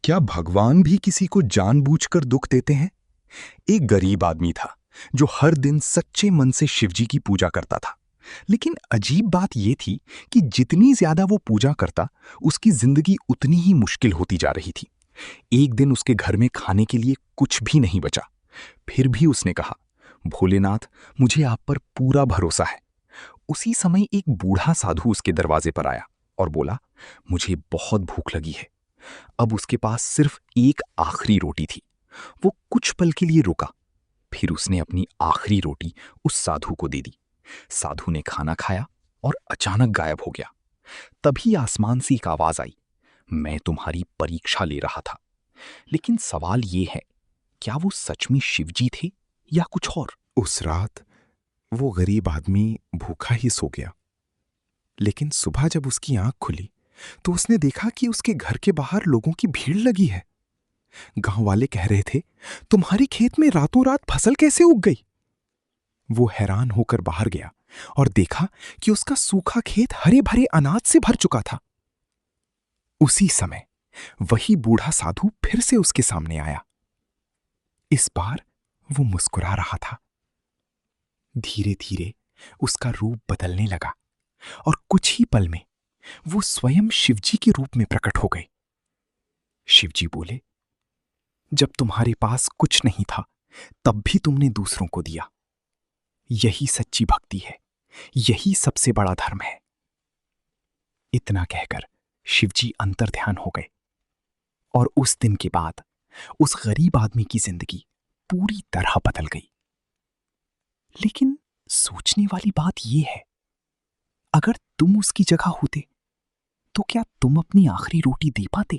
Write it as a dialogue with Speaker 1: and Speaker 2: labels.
Speaker 1: क्या भगवान भी किसी को जानबूझकर दुख देते हैं? एक गरीब आदमी था जो हर दिन सच्चे मन से शिवजी की पूजा करता था। लेकिन अजीब बात यह थी कि जितनी ज्यादा वो पूजा करता, उसकी जिंदगी उतनी ही मुश्किल होती जा रही थी। एक दिन उसके घर में खाने के लिए कुछ भी नहीं बचा। फिर भी उसने कहा, भोलेनाथ, मुझे आप पर पूरा भरोसा है। उसी समय एक बूढ़ा साधु उसके दरवाजे पर आया और बोला, मुझे बहुत भूख लगी है। अब उसके पास सिर्फ एक आखिरी रोटी थी। वो कुछ पल के लिए रुका, फिर उसने अपनी आखिरी रोटी उस साधु को दे दी। साधु ने खाना खाया और अचानक गायब हो गया। तभी आसमान से एक आवाज आई, मैं तुम्हारी परीक्षा ले रहा था। लेकिन सवाल ये है, क्या वो सच में शिवजी थे या कुछ और?
Speaker 2: उस रात वो गरीब आदमी भूखा ही सो गया। लेकिन सुबह जब उसकी आंख खुली तो उसने देखा कि उसके घर के बाहर लोगों की भीड़ लगी है। गांव वाले कह रहे थे, तुम्हारी खेत में रातों रात फसल कैसे उग गई? वो हैरान होकर बाहर गया और देखा कि उसका सूखा खेत हरे भरे अनाज से भर चुका था। उसी समय वही बूढ़ा साधु फिर से उसके सामने आया। इस बार वो मुस्कुरा रहा था। धीरे धीरे उसका रूप बदलने लगा और कुछ ही पल में वो स्वयं शिवजी के रूप में प्रकट हो गए। शिवजी बोले, जब तुम्हारे पास कुछ नहीं था तब भी तुमने दूसरों को दिया। यही सच्ची भक्ति है, यही सबसे बड़ा धर्म है। इतना कहकर शिवजी अंतर्ध्यान हो गए और उस दिन के बाद उस गरीब आदमी की जिंदगी पूरी तरह बदल गई। लेकिन सोचने वाली बात यह है, अगर तुम उसकी जगह होते तो क्या तुम अपनी आखिरी रोटी दे पाते?